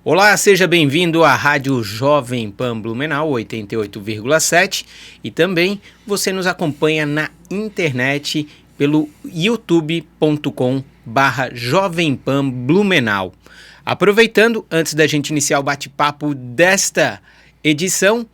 Olá, seja bem-vindo à Rádio Jovem Pan Blumenau 88,7 e também você nos acompanha na internet pelo youtube.com/Jovem Pan Blumenau. Aproveitando, antes da gente iniciar o bate-papo desta edição,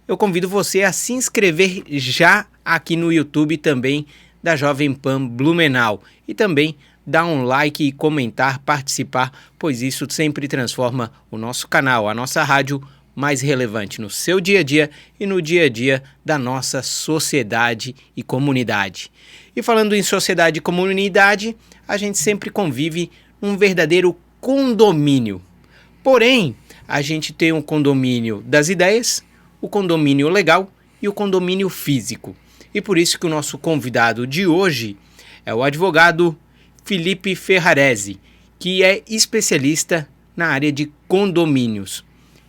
eu convido você a se inscrever já aqui no YouTube também da Jovem Pan Blumenau e também dar um like e comentar, participar, pois isso sempre transforma o nosso canal, a nossa rádio, mais relevante no seu dia a dia e no dia a dia da nossa sociedade e comunidade. E falando em sociedade e comunidade, a gente sempre convive num verdadeiro condomínio. Porém, a gente tem um condomínio das ideias, o condomínio legal e o condomínio físico. E por isso que o nosso convidado de hoje é o advogado Felipe Ferrarese, que é especialista na área de condomínios.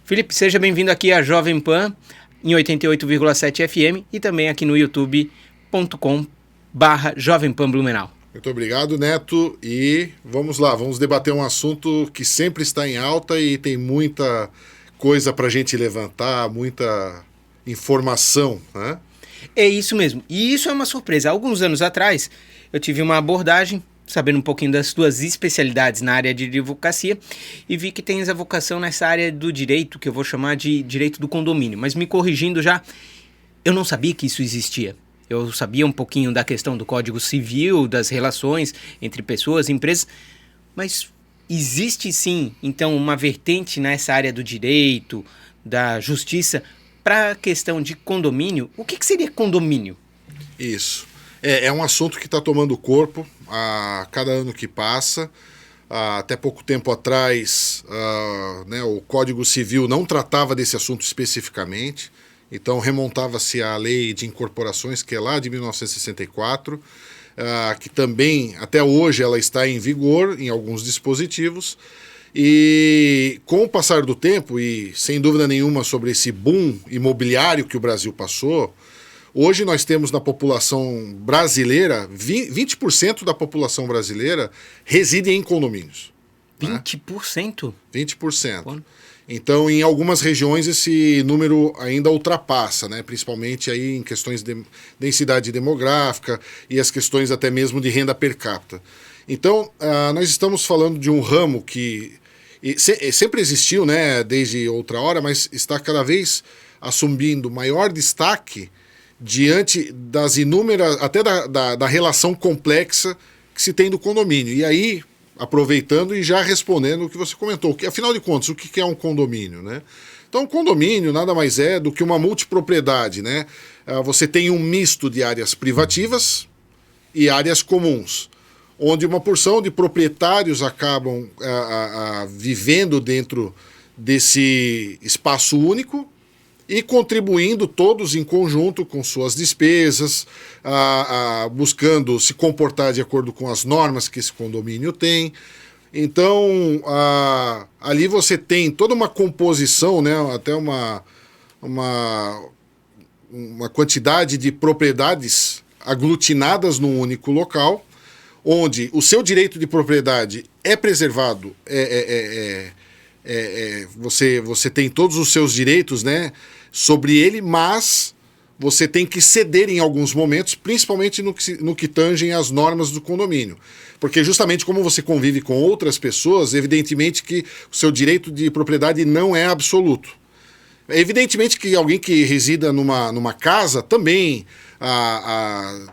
Felipe, seja bem-vindo aqui à Jovem Pan, em 88,7 FM e também aqui no youtube.com/Jovem Pan Blumenau. Muito obrigado, Neto, e vamos lá, vamos debater um assunto que sempre está em alta e tem muita coisa para a gente levantar, muita informação, né? É isso mesmo, e isso é uma surpresa. Há alguns anos atrás, eu tive uma abordagem sabendo um pouquinho das tuas especialidades na área de advocacia e vi que tens a vocação nessa área do direito, que eu vou chamar de direito do condomínio. Mas me corrigindo já, eu não sabia que isso existia. Eu sabia um pouquinho da questão do Código Civil, das relações entre pessoas e empresas, mas existe sim, então, uma vertente nessa área do direito, da justiça, para a questão de condomínio. O que seria condomínio? Isso. É um assunto que está tomando corpo a cada ano que passa. Até pouco tempo atrás, o Código Civil não tratava desse assunto especificamente, então remontava-se à Lei de Incorporações, que é lá de 1964, que também, até hoje, ela está em vigor em alguns dispositivos. E com o passar do tempo, e sem dúvida nenhuma sobre esse boom imobiliário que o Brasil passou, hoje nós temos na população brasileira, 20% da população brasileira reside em condomínios. 20%? Né? 20%. Bom. Então, em algumas regiões, esse número ainda ultrapassa, né? Principalmente aí em questões de densidade demográfica e as questões até mesmo de renda per capita. Então, nós estamos falando de um ramo que sempre existiu, né, desde outra hora, mas está cada vez assumindo maior destaque diante das inúmeras, até da relação complexa que se tem do condomínio. E aí, aproveitando e já respondendo o que você comentou, que, afinal de contas, o que é um condomínio, né? Então, um condomínio nada mais é do que uma multipropriedade, né? Você tem um misto de áreas privativas e áreas comuns, onde uma porção de proprietários acabam vivendo dentro desse espaço único e contribuindo todos em conjunto com suas despesas, buscando se comportar de acordo com as normas que esse condomínio tem. Então, ali você tem toda uma composição, né, até uma quantidade de propriedades aglutinadas num único local, onde o seu direito de propriedade é preservado, você tem todos os seus direitos, né, sobre ele, mas você tem que ceder em alguns momentos, principalmente no que tangem as normas do condomínio. Porque justamente como você convive com outras pessoas, evidentemente que o seu direito de propriedade não é absoluto. Evidentemente que alguém que resida numa casa também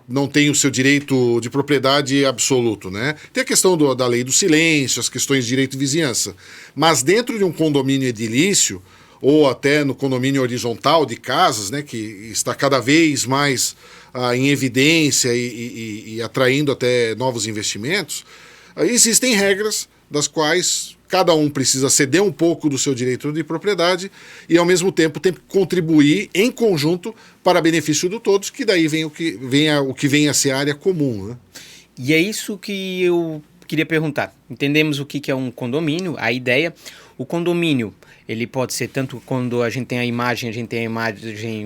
não tem o seu direito de propriedade absoluto, né? Tem a questão da lei do silêncio, as questões de direito de vizinhança. Mas dentro de um condomínio edilício, ou até no condomínio horizontal de casas, né, que está cada vez mais em evidência e atraindo até novos investimentos, existem regras das quais cada um precisa ceder um pouco do seu direito de propriedade e, ao mesmo tempo, tem que contribuir em conjunto para benefício de todos, que daí vem o que vem a ser a área comum, né? E é isso que eu queria perguntar. Entendemos o que é um condomínio, a ideia. O condomínio, ele pode ser tanto quando a gente tem a imagem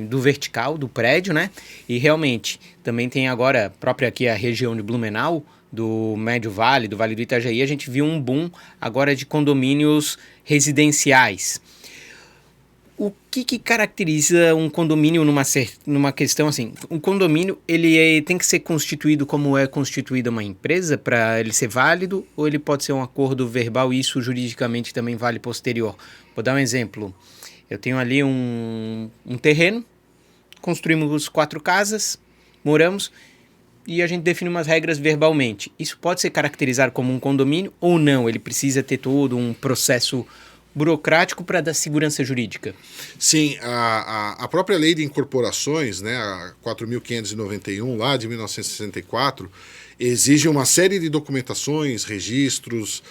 do vertical, do prédio, né? E realmente, também tem agora, própria aqui a região de Blumenau, do Médio Vale, do Vale do Itajaí, a gente viu um boom agora de condomínios residenciais. O que caracteriza um condomínio numa questão assim? Um condomínio, ele tem que ser constituído como é constituída uma empresa para ele ser válido, ou ele pode ser um acordo verbal e isso juridicamente também vale posterior? Vou dar um exemplo. Eu tenho ali um terreno, construímos 4 casas, moramos e a gente define umas regras verbalmente. Isso pode ser caracterizado como um condomínio ou não? Ele precisa ter todo um processo burocrático para dar segurança jurídica? Sim, a própria lei de incorporações, né, a 4.591, lá de 1964, exige uma série de documentações, registros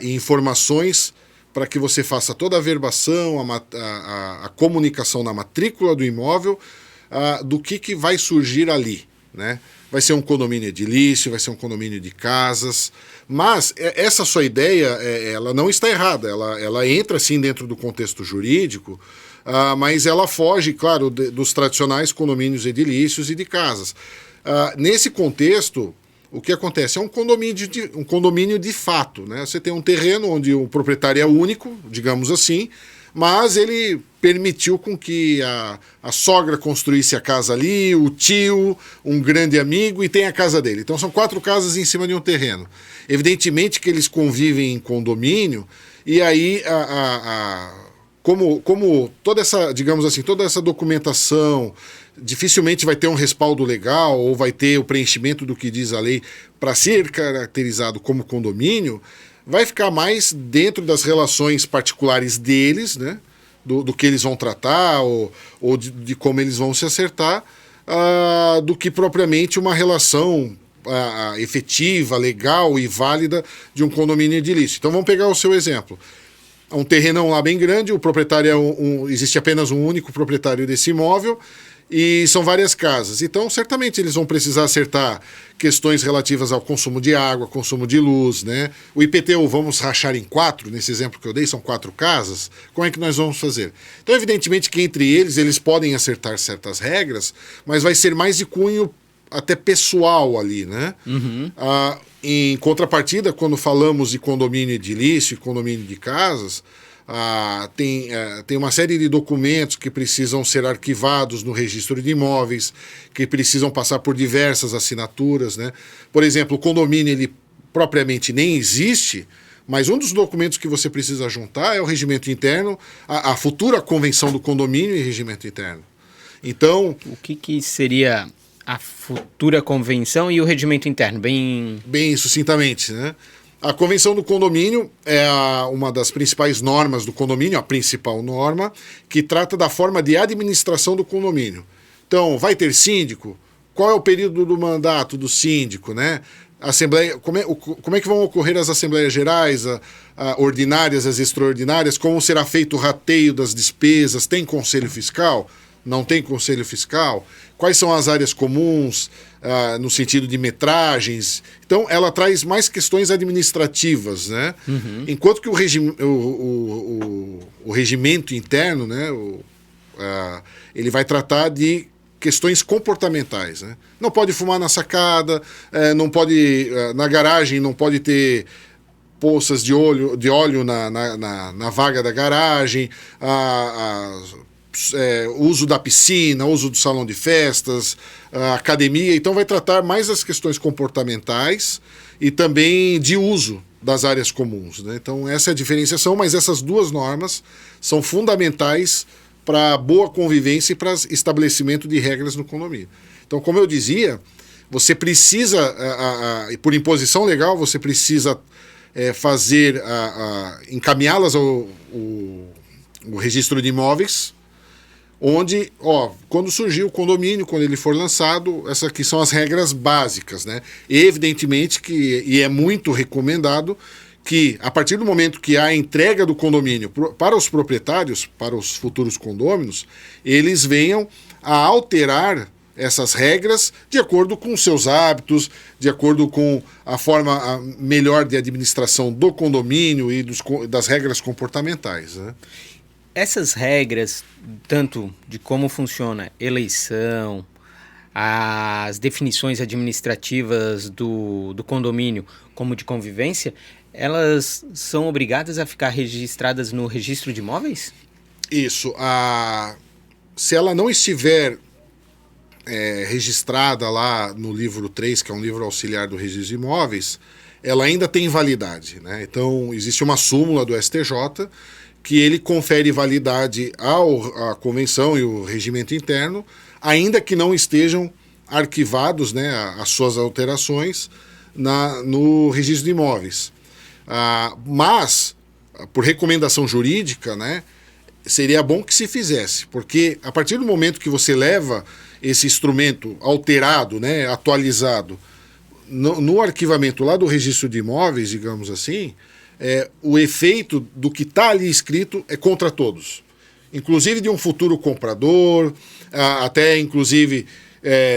e informações para que você faça toda a verbação, a comunicação na matrícula do imóvel, do que vai surgir ali, né? Vai ser um condomínio edilício, vai ser um condomínio de casas, mas essa sua ideia, ela não está errada, ela entra sim dentro do contexto jurídico, mas ela foge, claro, dos tradicionais condomínios edilícios e de casas. Nesse contexto, o que acontece? É um condomínio de fato, né? Você tem um terreno onde o proprietário é único, digamos assim, mas ele permitiu com que a sogra construísse a casa ali, o tio, um grande amigo, e tem a casa dele. Então são 4 casas em cima de um terreno. Evidentemente que eles convivem em condomínio, e aí como toda essa, digamos assim, toda essa documentação dificilmente vai ter um respaldo legal ou vai ter o preenchimento do que diz a lei para ser caracterizado como condomínio, vai ficar mais dentro das relações particulares deles, né? Do que eles vão tratar ou de como eles vão se acertar, do que propriamente uma relação efetiva, legal e válida de um condomínio edilício. Então vamos pegar o seu exemplo. Um terrenão lá bem grande, o proprietário existe apenas um único proprietário desse imóvel, e são várias casas. Então, certamente, eles vão precisar acertar questões relativas ao consumo de água, consumo de luz, né? O IPTU, vamos rachar em 4, nesse exemplo que eu dei, são 4 casas. Como é que nós vamos fazer? Então, evidentemente que entre eles podem acertar certas regras, mas vai ser mais de cunho até pessoal ali, né? Uhum. Em contrapartida, quando falamos de condomínio edilício e condomínio de casas, tem uma série de documentos que precisam ser arquivados no registro de imóveis, que precisam passar por diversas assinaturas, né? Por exemplo, o condomínio, ele propriamente nem existe, mas um dos documentos que você precisa juntar é o regimento interno, a futura convenção do condomínio e regimento interno. Então, o que seria a futura convenção e o regimento interno? Bem sucintamente, né? A convenção do condomínio é uma das principais normas do condomínio, a principal norma, que trata da forma de administração do condomínio. Então, vai ter síndico? Qual é o período do mandato do síndico, né? Assembleia, como é que vão ocorrer as assembleias gerais, ordinárias, as extraordinárias? Como será feito o rateio das despesas? Tem conselho fiscal? Não tem conselho fiscal? Quais são as áreas comuns, no sentido de metragens? Então, ela traz mais questões administrativas, né? Uhum. Enquanto que o regimento interno, né, ele vai tratar de questões comportamentais, né? Não pode fumar na sacada, não pode, na garagem não pode ter poças de óleo na vaga da garagem, uso da piscina, uso do salão de festas, academia. Então vai tratar mais as questões comportamentais e também de uso das áreas comuns, né? Então essa é a diferenciação, mas essas 2 normas são fundamentais para boa convivência e para estabelecimento de regras no condomínio. Então, como eu dizia, você precisa, por imposição legal, você precisa encaminhá-las ao registro de imóveis, onde, quando surgir o condomínio, quando ele for lançado, essas aqui são as regras básicas, né? Evidentemente e é muito recomendado que, a partir do momento que há a entrega do condomínio para os proprietários, para os futuros condôminos, eles venham a alterar essas regras de acordo com os seus hábitos, de acordo com a forma melhor de administração do condomínio e das regras comportamentais, né? Essas regras, tanto de como funciona eleição, as definições administrativas do condomínio, como de convivência, elas são obrigadas a ficar registradas no registro de imóveis? Isso. Se ela não estiver registrada lá no livro 3, que é um livro auxiliar do registro de imóveis, ela ainda tem validade, né? Então, existe uma súmula do STJ que ele confere validade à convenção e o regimento interno, ainda que não estejam arquivados, né, as suas alterações no registro de imóveis. Mas, por recomendação jurídica, né, seria bom que se fizesse, porque a partir do momento que você leva esse instrumento alterado, né, atualizado, no arquivamento lá do registro de imóveis, digamos assim, o efeito do que está ali escrito é contra todos, inclusive de um futuro comprador, até inclusive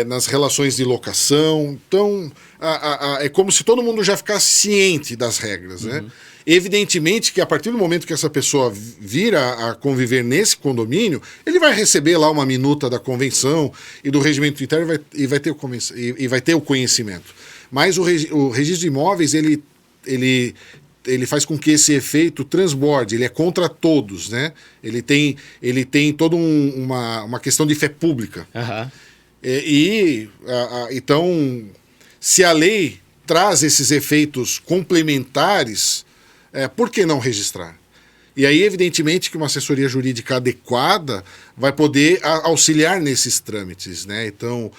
nas relações de locação. Então, é como se todo mundo já ficasse ciente das regras, né? Evidentemente que a partir do momento que essa pessoa vira a conviver nesse condomínio, ele vai receber lá uma minuta da convenção e do regimento interno e vai ter o conhecimento. Mas o registro de imóveis, ele faz com que esse efeito transborde, ele é contra todos, né? Ele tem toda uma questão de fé pública. Uhum. Então, se a lei traz esses efeitos complementares, por que não registrar? E aí, evidentemente, que uma assessoria jurídica adequada vai poder auxiliar nesses trâmites, né? Então,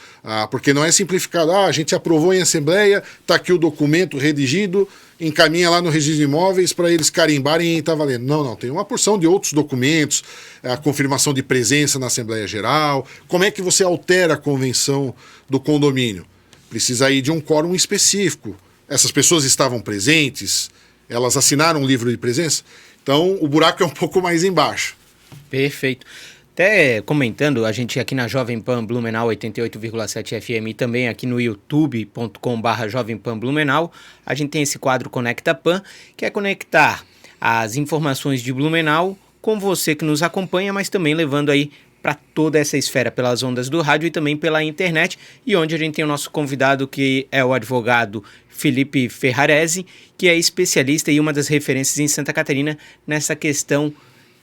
porque não é simplificado, a gente aprovou em assembleia, está aqui o documento redigido, encaminha lá no registro de imóveis para eles carimbarem e está valendo. Não, tem uma porção de outros documentos, a confirmação de presença na Assembleia Geral, como é que você altera a convenção do condomínio? Precisa ir de um quórum específico. Essas pessoas estavam presentes? Elas assinaram um livro de presença? Então, o buraco é um pouco mais embaixo. Perfeito. Até comentando, a gente aqui na Jovem Pan Blumenau 88,7 FM e também aqui no youtube.com/Jovem Pan Blumenau, a gente tem esse quadro Conecta Pan, que é conectar as informações de Blumenau com você que nos acompanha, mas também levando aí para toda essa esfera pelas ondas do rádio e também pela internet, e onde a gente tem o nosso convidado, que é o advogado Felipe Ferrarese, que é especialista e uma das referências em Santa Catarina nessa questão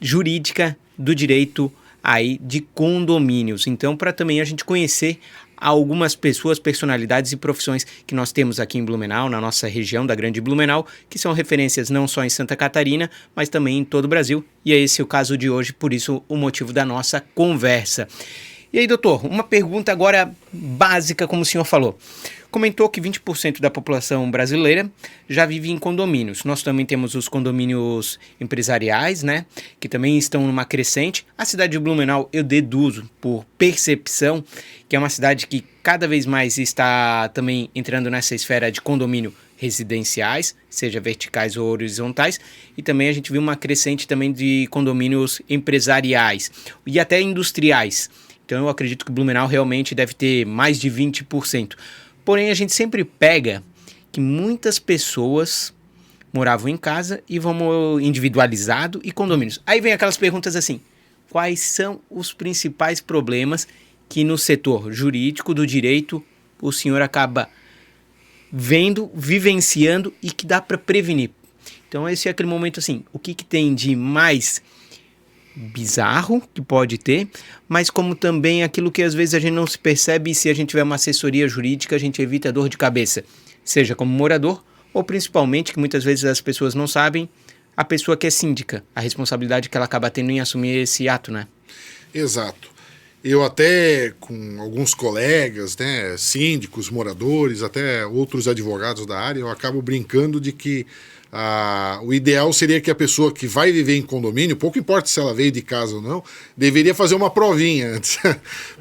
jurídica do direito aí de condomínios. Então, para também a gente conhecer algumas pessoas, personalidades e profissões que nós temos aqui em Blumenau, na nossa região da Grande Blumenau, que são referências não só em Santa Catarina, mas também em todo o Brasil. E é esse o caso de hoje, por isso o motivo da nossa conversa. E aí, doutor, uma pergunta agora básica, como o senhor falou. Comentou que 20% da população brasileira já vive em condomínios. Nós também temos os condomínios empresariais, né, que também estão numa crescente. A cidade de Blumenau, eu deduzo, por percepção, que é uma cidade que cada vez mais está também entrando nessa esfera de condomínio residenciais, seja verticais ou horizontais, e também a gente viu uma crescente também de condomínios empresariais e até industriais. Então eu acredito que Blumenau realmente deve ter mais de 20%. Porém, a gente sempre pega que muitas pessoas moravam em casa e vão individualizado e condomínios. Aí vem aquelas perguntas assim, quais são os principais problemas que no setor jurídico do direito o senhor acaba vendo, vivenciando e que dá para prevenir? Então esse é aquele momento assim, o que tem de mais bizarro que pode ter, mas como também aquilo que às vezes a gente não se percebe, e se a gente tiver uma assessoria jurídica a gente evita dor de cabeça, seja como morador ou principalmente, que muitas vezes as pessoas não sabem, a pessoa que é síndica, a responsabilidade que ela acaba tendo em assumir esse ato, né? Exato. Eu até com alguns colegas, né, síndicos, moradores, até outros advogados da área, eu acabo brincando de que o ideal seria que a pessoa que vai viver em condomínio, pouco importa se ela veio de casa ou não, deveria fazer uma provinha antes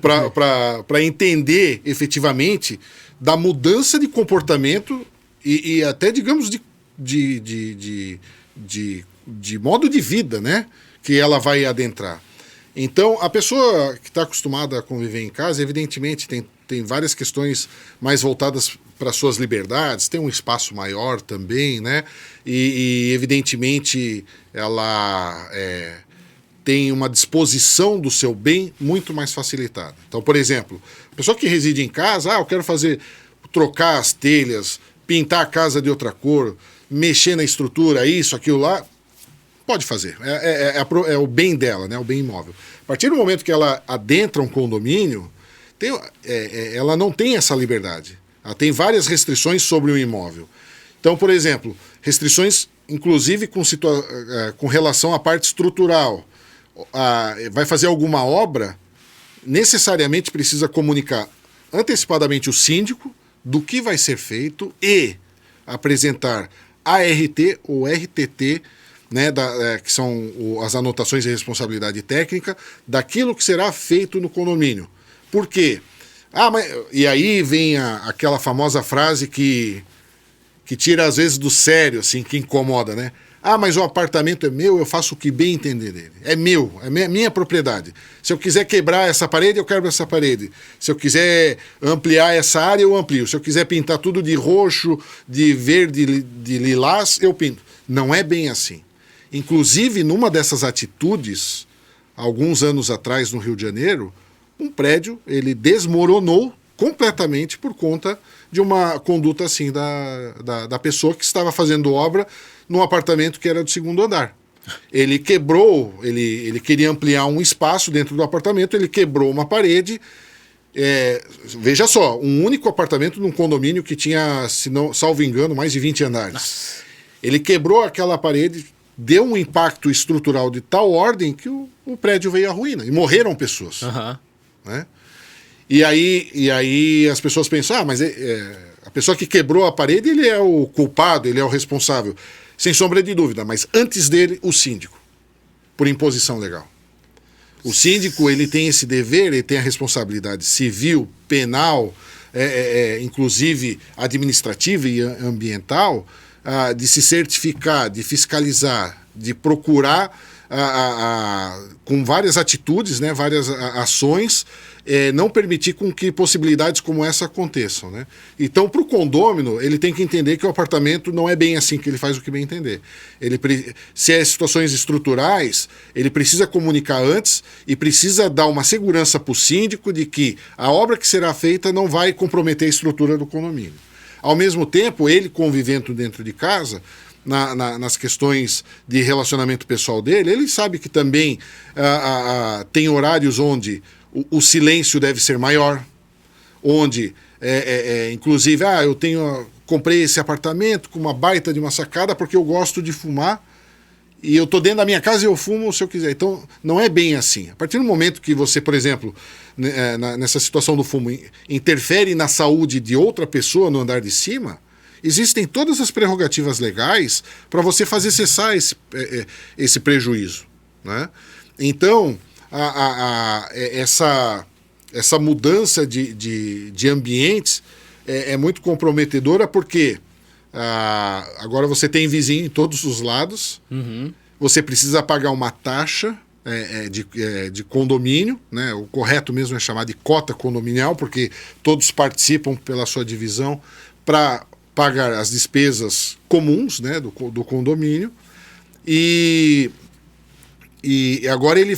para entender efetivamente da mudança de comportamento e até, digamos, de modo de vida, né, que ela vai adentrar. Então, a pessoa que está acostumada a conviver em casa, evidentemente, tem várias questões mais voltadas para suas liberdades, tem um espaço maior também, né? E evidentemente, ela tem uma disposição do seu bem muito mais facilitada. Então, por exemplo, a pessoa que reside em casa, eu quero trocar as telhas, pintar a casa de outra cor, mexer na estrutura, isso, aquilo lá, pode fazer. É o bem dela, né? O bem imóvel. A partir do momento que ela adentra um condomínio, ela não tem essa liberdade. Ela tem várias restrições sobre o imóvel. Então, por exemplo, restrições, inclusive, com relação à parte estrutural. Vai fazer alguma obra, necessariamente precisa comunicar antecipadamente o síndico do que vai ser feito e apresentar ART ou RTT, né, que são as anotações de responsabilidade técnica, daquilo que será feito no condomínio. Por quê? E aí vem aquela famosa frase que tira às vezes do sério, assim, que incomoda, né? Mas o apartamento é meu, eu faço o que bem entender dele. É meu, é minha propriedade. Se eu quiser quebrar essa parede, eu quebro essa parede. Se eu quiser ampliar essa área, eu amplio. Se eu quiser pintar tudo de roxo, de verde, de lilás, eu pinto. Não é bem assim. Inclusive, numa dessas atitudes, alguns anos atrás no Rio de Janeiro, um prédio ele desmoronou completamente por conta de uma conduta assim da pessoa que estava fazendo obra num apartamento que era do segundo andar. Ele quebrou, ele queria ampliar um espaço dentro do apartamento, ele quebrou uma parede. Veja só, um único apartamento num condomínio que tinha, se não, salvo engano, mais de 20 andares. Nossa. Ele quebrou aquela parede, deu um impacto estrutural de tal ordem que o prédio veio à ruína e morreram pessoas. Uhum. Né? E aí as pessoas pensam, mas a pessoa que quebrou a parede, ele é o culpado, ele é o responsável. Sem sombra de dúvida, mas antes dele, o síndico, por imposição legal. O síndico, ele tem esse dever, ele tem a responsabilidade civil, penal, inclusive administrativa e ambiental, de se certificar, de fiscalizar, de procurar, com várias atitudes, né, várias ações, não permitir com que possibilidades como essa aconteçam. Né? Então, para o condômino, ele tem que entender que o apartamento não é bem assim, que ele faz o que bem entender. Se é situações estruturais, ele precisa comunicar antes e precisa dar uma segurança para o síndico de que a obra que será feita não vai comprometer a estrutura do condomínio. Ao mesmo tempo, ele convivendo dentro de casa, nas questões de relacionamento pessoal dele, ele sabe que também tem horários onde o silêncio deve ser maior, onde, inclusive, comprei esse apartamento com uma baita de uma sacada porque eu gosto de fumar e eu estou dentro da minha casa e eu fumo se eu quiser. Então, não é bem assim. A partir do momento que você, por exemplo, nessa situação do fumo, interfere na saúde de outra pessoa no andar de cima, existem todas as prerrogativas legais para você fazer cessar esse prejuízo. Né? Então, essa mudança de ambientes é muito comprometedora porque agora você tem vizinho em todos os lados, uhum. Você precisa pagar uma taxa de condomínio, né? O correto mesmo é chamar de cota condominial, porque todos participam pela sua divisão para pagar as despesas comuns, né, do condomínio, e agora ele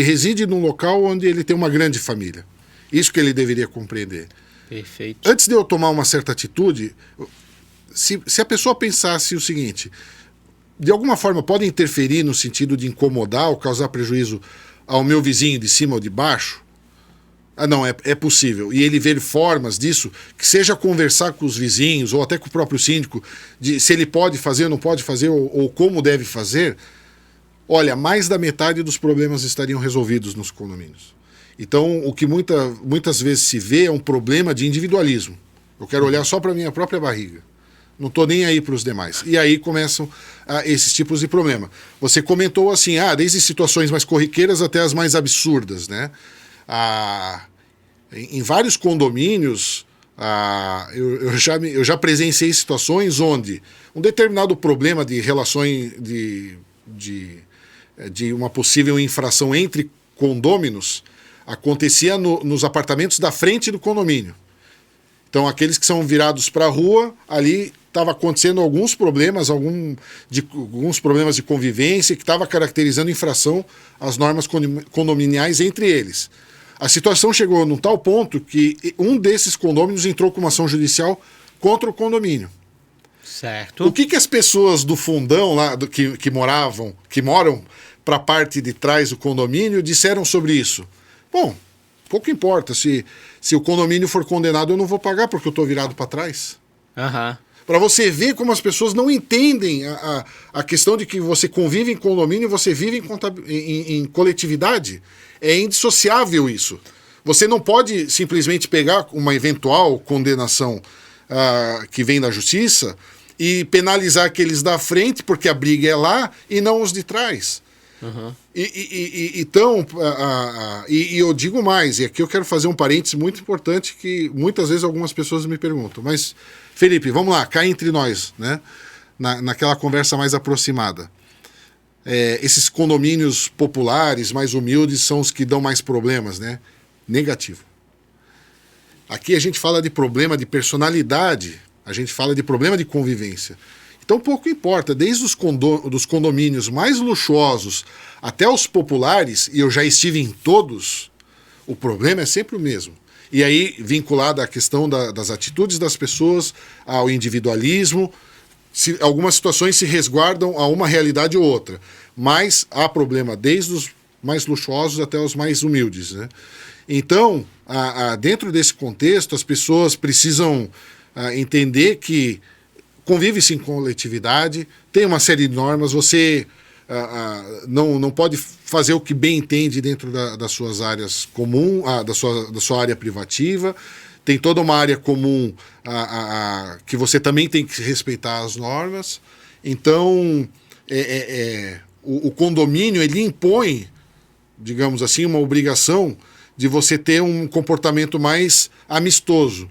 reside num local onde ele tem uma grande família. Isso que ele deveria compreender. Perfeito. Antes de eu tomar uma certa atitude, se a pessoa pensasse o seguinte, de alguma forma pode interferir no sentido de incomodar ou causar prejuízo ao meu vizinho de cima ou de baixo, não, é possível. E ele ver formas disso, que seja conversar com os vizinhos ou até com o próprio síndico, de se ele pode fazer ou não pode fazer ou como deve fazer, olha, mais da metade dos problemas estariam resolvidos nos condomínios. Então, o que muitas vezes se vê é um problema de individualismo. Eu quero olhar só para a minha própria barriga. Não estou nem aí para os demais. E aí começam esses tipos de problema. Você comentou assim, desde situações mais corriqueiras até as mais absurdas, né? Em vários condomínios, eu já presenciei situações onde um determinado problema de relações de de uma possível infração entre condôminos acontecia nos apartamentos da frente do condomínio. Então, aqueles que são virados para a rua, ali estava acontecendo alguns problemas de convivência que estava caracterizando infração às normas condominiais entre eles. A situação chegou num tal ponto que um desses condôminos entrou com uma ação judicial contra o condomínio. Certo. O que as pessoas do fundão lá, que moram para a parte de trás do condomínio, disseram sobre isso? Bom, pouco importa. Se o condomínio for condenado, eu não vou pagar porque eu estou virado para trás. Aham. Para você ver como as pessoas não entendem a questão de que você convive em condomínio e você vive em coletividade. É indissociável isso. Você não pode simplesmente pegar uma eventual condenação que vem da justiça e penalizar aqueles da frente, porque a briga é lá, e não os de trás. Uhum. Então, eu digo mais, e aqui eu quero fazer um parênteses muito importante que muitas vezes algumas pessoas me perguntam, mas, Felipe, vamos lá, cá entre nós, né? Naquela conversa mais aproximada. Esses condomínios populares, mais humildes, são os que dão mais problemas, né? Negativo. Aqui a gente fala de problema de personalidade, a gente fala de problema de convivência. Então pouco importa, desde os dos condomínios mais luxuosos até os populares, e eu já estive em todos, o problema é sempre o mesmo. E aí, vinculado à questão das atitudes das pessoas, ao individualismo, algumas situações se resguardam a uma realidade ou outra, mas há problema desde os mais luxuosos até os mais humildes, né? Então, dentro desse contexto, as pessoas precisam entender que convive-se em coletividade, tem uma série de normas, você não pode fazer o que bem entende dentro das suas áreas comuns, da sua área privativa, tem toda uma área comum que você também tem que respeitar as normas. Então, o condomínio, ele impõe, digamos assim, uma obrigação de você ter um comportamento mais amistoso.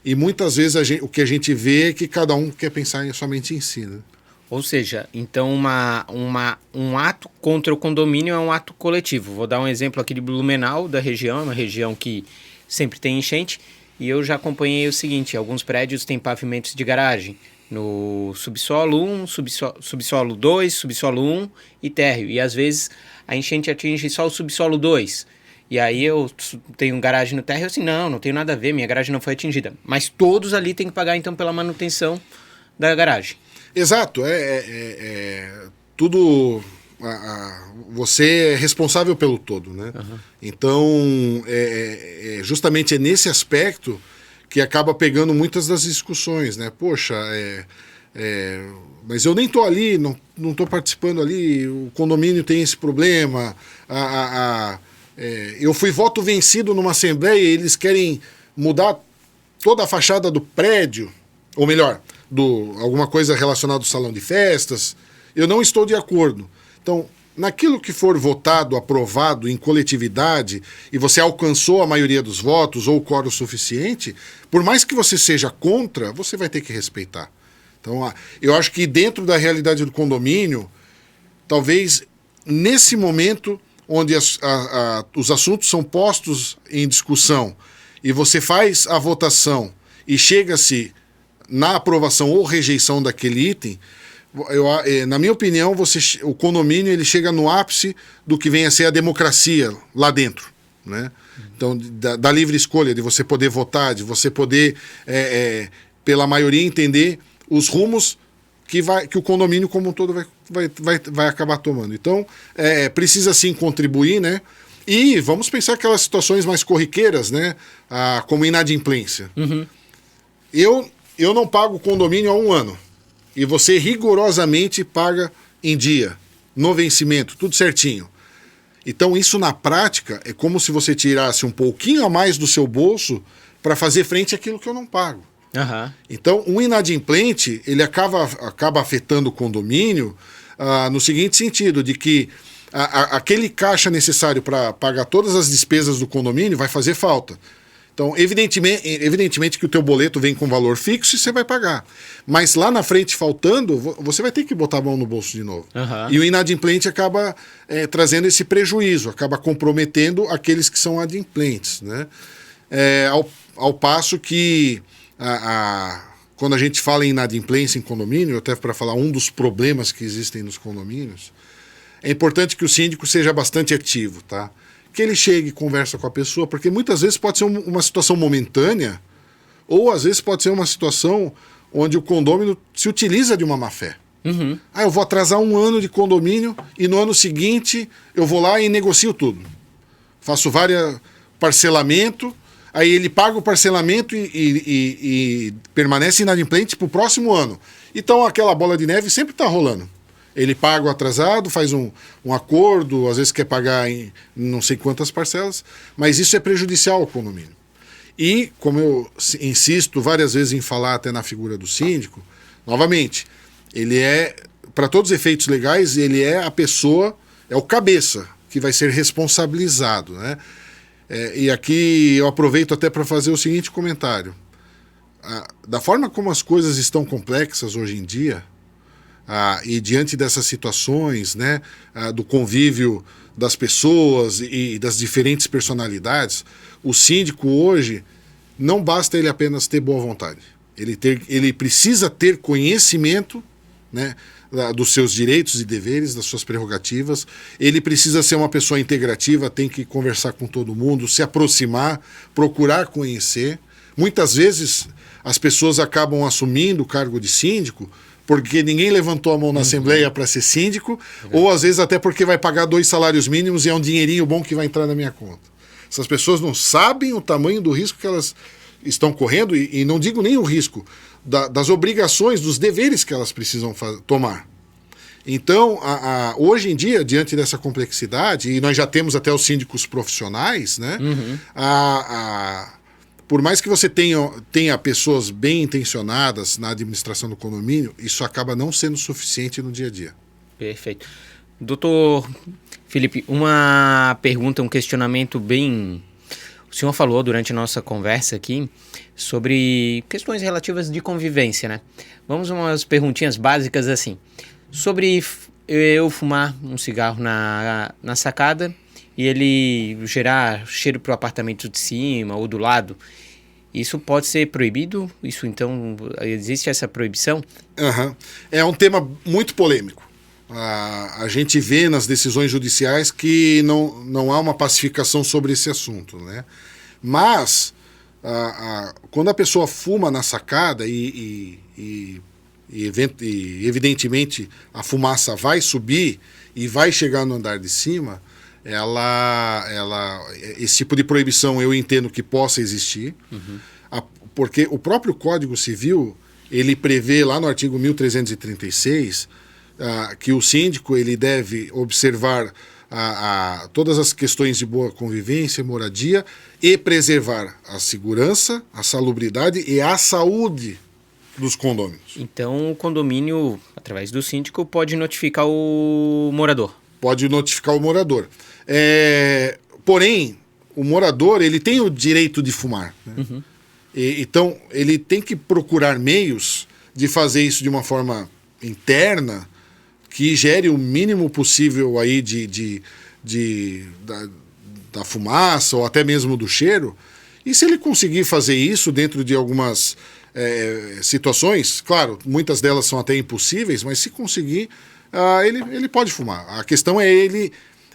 E muitas vezes o que a gente vê é que cada um quer pensar somente em si, né? Ou seja, então um ato contra o condomínio é um ato coletivo. Vou dar um exemplo aqui de Blumenau, da região, uma região que sempre tem enchente, e eu já acompanhei o seguinte, alguns prédios têm pavimentos de garagem, no subsolo 1, subsolo 2, subsolo 1 e térreo, e às vezes a enchente atinge só o subsolo 2. E aí eu tenho garagem no térreo, assim, não tenho nada a ver, minha garagem não foi atingida. Mas todos ali têm que pagar, então, pela manutenção da garagem. Exato, tudo... você é responsável pelo todo, né? Uhum. Então, justamente nesse aspecto que acaba pegando muitas das discussões, né? Poxa, mas eu nem estou ali, não estou participando ali, o condomínio tem esse problema, eu fui voto vencido numa assembleia e eles querem mudar toda a fachada do prédio, ou melhor, alguma coisa relacionada ao salão de festas. Eu não estou de acordo. Então, naquilo que for votado, aprovado em coletividade, e você alcançou a maioria dos votos ou o quórum suficiente, por mais que você seja contra, você vai ter que respeitar. Então, eu acho que dentro da realidade do condomínio, talvez nesse momento onde os assuntos são postos em discussão e você faz a votação e chega-se na aprovação ou rejeição daquele item, na minha opinião, o condomínio ele chega no ápice do que vem a ser a democracia lá dentro, né? Então, da livre escolha, de você poder votar, de você poder, pela maioria, entender os rumos que o condomínio como um todo vai acabar tomando. Então, precisa sim contribuir, né? E vamos pensar aquelas situações mais corriqueiras, né? Como inadimplência. Uhum. Eu não pago condomínio há 1 ano. E você rigorosamente paga em dia, no vencimento, tudo certinho. Então isso na prática é como se você tirasse um pouquinho a mais do seu bolso para fazer frente àquilo que eu não pago. Uhum. Então um inadimplente, ele acaba afetando o condomínio no seguinte sentido, de que aquele caixa necessário para pagar todas as despesas do condomínio vai fazer falta. Então, evidentemente que o teu boleto vem com valor fixo e você vai pagar. Mas lá na frente, faltando, você vai ter que botar a mão no bolso de novo. Uhum. E o inadimplente acaba trazendo esse prejuízo, acaba comprometendo aqueles que são adimplentes, né? Ao passo que quando a gente fala em inadimplência em condomínio, até para falar um dos problemas que existem nos condomínios, é importante que o síndico seja bastante ativo, tá? Que ele chegue e conversa com a pessoa, porque muitas vezes pode ser uma situação momentânea, ou às vezes pode ser uma situação onde o condômino se utiliza de uma má-fé. Uhum. Eu vou atrasar 1 ano de condomínio e no ano seguinte eu vou lá e negocio tudo. Faço vários parcelamento, aí ele paga o parcelamento e permanece inadimplente para o próximo ano. Então aquela bola de neve sempre está rolando. Ele paga o atrasado, faz um acordo, às vezes quer pagar em não sei quantas parcelas, mas isso é prejudicial ao condomínio. E, como eu insisto várias vezes em falar até na figura do síndico, novamente, ele para todos os efeitos legais, ele é a pessoa, é o cabeça que vai ser responsabilizado, né? E aqui eu aproveito até para fazer o seguinte comentário. Da forma como as coisas estão complexas hoje em dia, e diante dessas situações, né, do convívio das pessoas e das diferentes personalidades, o síndico hoje não basta ele apenas ter boa vontade. Ele precisa ter conhecimento, né, dos seus direitos e deveres, das suas prerrogativas. Ele precisa ser uma pessoa integrativa, tem que conversar com todo mundo, se aproximar, procurar conhecer. Muitas vezes as pessoas acabam assumindo o cargo de síndico porque ninguém levantou a mão na Assembleia para ser síndico, ou às vezes até porque vai pagar 2 salários mínimos e é um dinheirinho bom que vai entrar na minha conta. Essas pessoas não sabem o tamanho do risco que elas estão correndo, e não digo nem o risco, das obrigações, dos deveres que elas precisam tomar. Então, hoje em dia, diante dessa complexidade, e nós já temos até os síndicos profissionais, né? Uhum. Por mais que você tenha pessoas bem intencionadas na administração do condomínio, isso acaba não sendo suficiente no dia a dia. Perfeito. Doutor Felipe, uma pergunta, um questionamento bem... O senhor falou durante a nossa conversa aqui sobre questões relativas de convivência, né? Vamos a umas perguntinhas básicas assim. Sobre eu fumar um cigarro na sacada e ele gerar cheiro para o apartamento de cima ou do lado, isso pode ser proibido? Isso então, existe essa proibição? Uhum. É um tema muito polêmico. A gente vê nas decisões judiciais que não há uma pacificação sobre esse assunto, né? Mas quando a pessoa fuma na sacada e evidentemente a fumaça vai subir e vai chegar no andar de cima, esse tipo de proibição eu entendo que possa existir, uhum. Porque o próprio Código Civil ele prevê lá no artigo 1336 que o síndico ele deve observar todas as questões de boa convivência e moradia e preservar a segurança, a salubridade e a saúde dos condôminos. Então o condomínio, através do síndico, pode notificar o morador? Pode notificar o morador. Porém, o morador ele tem o direito de fumar, né? Uhum. Então ele tem que procurar meios de fazer isso de uma forma interna que gere o mínimo possível aí da fumaça ou até mesmo do cheiro. E se ele conseguir fazer isso dentro de algumas situações, claro, muitas delas são até impossíveis, mas se conseguir, ele pode fumar. A questão é ele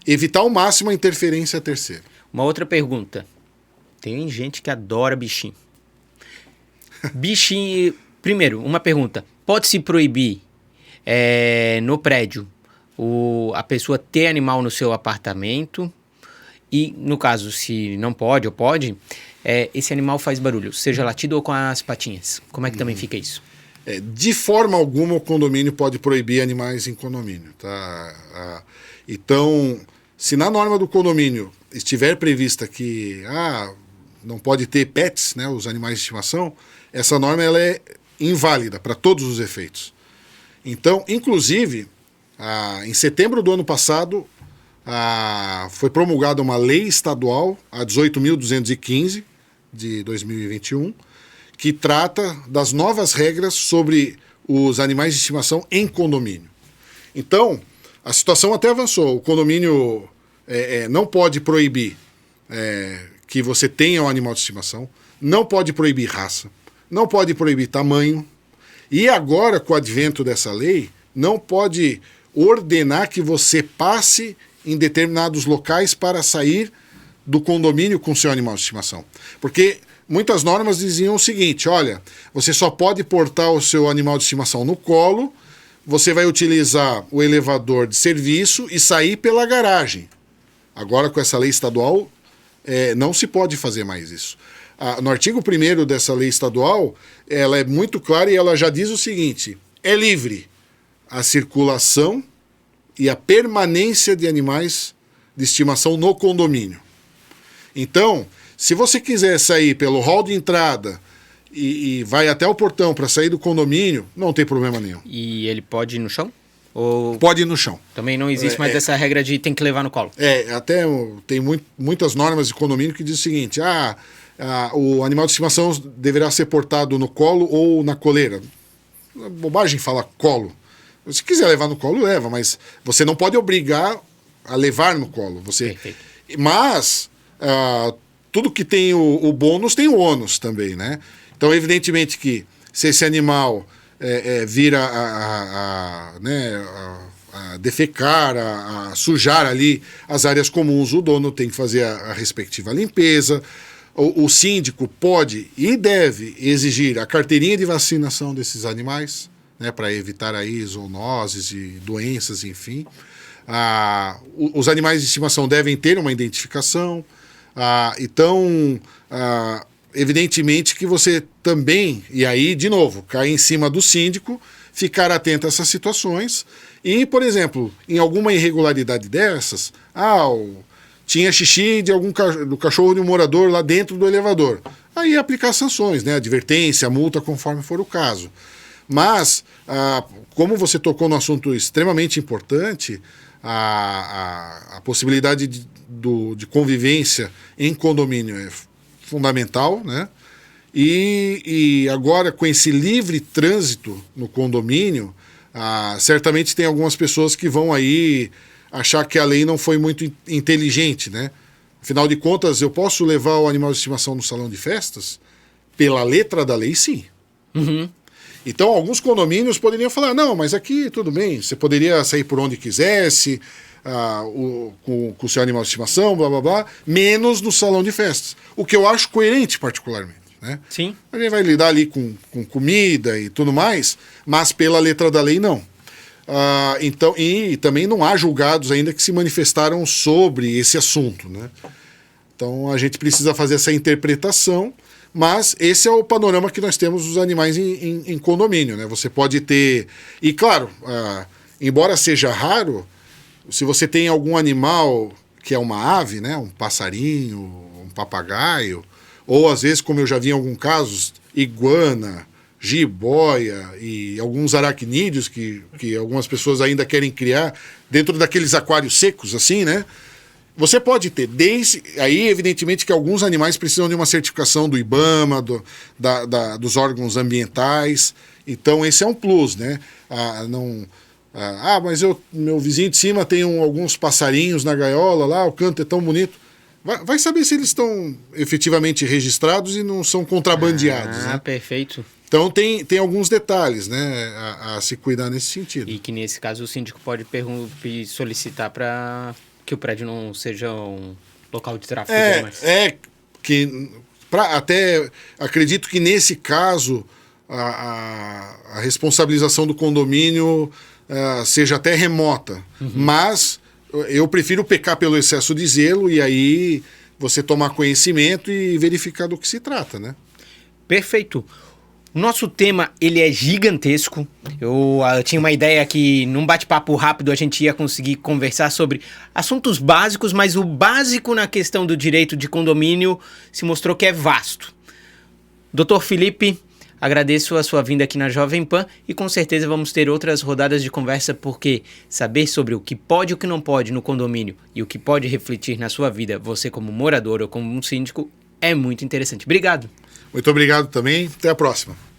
evitar ao máximo a interferência terceira. Uma outra pergunta. Tem gente que adora bichinho. Bichinho... Primeiro, uma pergunta. Pode-se proibir no prédio a pessoa ter animal no seu apartamento? E, no caso, se não pode ou pode, esse animal faz barulho, seja latido ou com as patinhas. Como é que também fica isso? De forma alguma, o condomínio pode proibir animais em condomínio, tá? Então, se na norma do condomínio estiver prevista que não pode ter pets, né, os animais de estimação, essa norma ela é inválida para todos os efeitos. Então, inclusive, em setembro do ano passado, foi promulgada uma lei estadual, a 18.215, de 2021, que trata das novas regras sobre os animais de estimação em condomínio. Então, a situação até avançou. O condomínio não pode proibir que você tenha um animal de estimação, não pode proibir raça, não pode proibir tamanho, e agora, com o advento dessa lei, não pode ordenar que você passe em determinados locais para sair do condomínio com seu animal de estimação. Porque muitas normas diziam o seguinte: olha, você só pode portar o seu animal de estimação no colo, você vai utilizar o elevador de serviço e sair pela garagem. Agora, com essa lei estadual, não se pode fazer mais isso. No artigo 1º dessa lei estadual, ela é muito clara e ela já diz o seguinte: é livre a circulação e a permanência de animais de estimação no condomínio. Então, se você quiser sair pelo hall de entrada e vai até o portão para sair do condomínio, não tem problema nenhum. E ele pode ir no chão? Ou pode ir no chão. também não existe mais essa regra de tem que levar no colo? Até tem muitas normas de condomínio que diz o seguinte: o animal de estimação deverá ser portado no colo ou na coleira. Bobagem falar colo. Se quiser levar no colo, leva, mas você não pode obrigar a levar no colo. Perfeito. Mas tudo que tem o bônus tem o ônus também, né? Então, evidentemente que se esse animal vir a defecar, a sujar ali as áreas comuns, o dono tem que fazer a respectiva limpeza. O síndico pode e deve exigir a carteirinha de vacinação desses animais, né, para evitar aí zoonoses e doenças, enfim. Os animais de estimação devem ter uma identificação. Então, evidentemente que você também, e aí, de novo, cai em cima do síndico, ficar atento a essas situações. E, por exemplo, em alguma irregularidade dessas, tinha xixi do cachorro de um morador lá dentro do elevador. Aí aplicar sanções, né? Advertência, multa, conforme for o caso. Mas, como você tocou no assunto extremamente importante, a possibilidade de convivência em condomínio é fundamental, né? E agora, com esse livre trânsito no condomínio, certamente tem algumas pessoas que vão aí achar que a lei não foi muito inteligente, né? Afinal de contas, eu posso levar o animal de estimação no salão de festas? Pela letra da lei, sim. Uhum. Então, alguns condomínios poderiam falar: não, mas aqui tudo bem, você poderia sair por onde quisesse, com o seu animal de estimação, blá blá blá, menos no salão de festas. O que eu acho coerente, particularmente, né? Sim. A gente vai lidar ali com comida e tudo mais, mas pela letra da lei, não. Então, e também não há julgados ainda que se manifestaram sobre esse assunto, né? Então, a gente precisa fazer essa interpretação. Mas esse é o panorama que nós temos dos animais em condomínio, né? Você pode ter... E claro, embora seja raro, se você tem algum animal que é uma ave, né? Um passarinho, um papagaio, ou às vezes, como eu já vi em alguns casos, iguana, jiboia e alguns aracnídeos que algumas pessoas ainda querem criar dentro daqueles aquários secos, assim, né? Você pode ter, aí evidentemente que alguns animais precisam de uma certificação do IBAMA, dos órgãos ambientais, então esse é um plus, né? Mas meu vizinho de cima tem alguns passarinhos na gaiola lá, o canto é tão bonito. Vai saber se eles estão efetivamente registrados e não são contrabandeados, né? Perfeito. Então tem alguns detalhes, né, a se cuidar nesse sentido. E que nesse caso o síndico pode solicitar para que o prédio não seja um local de tráfego. Até acredito que nesse caso a responsabilização do condomínio seja até remota, mas eu prefiro pecar pelo excesso de zelo e aí você tomar conhecimento e verificar do que se trata, né? Perfeito. O nosso tema, ele é gigantesco. Eu tinha uma ideia que num bate-papo rápido a gente ia conseguir conversar sobre assuntos básicos, mas o básico na questão do direito de condomínio se mostrou que é vasto. Dr. Felipe, agradeço a sua vinda aqui na Jovem Pan e com certeza vamos ter outras rodadas de conversa, porque saber sobre o que pode e o que não pode no condomínio e o que pode refletir na sua vida, você como morador ou como um síndico, é muito interessante. Obrigado. Muito obrigado também. Até a próxima.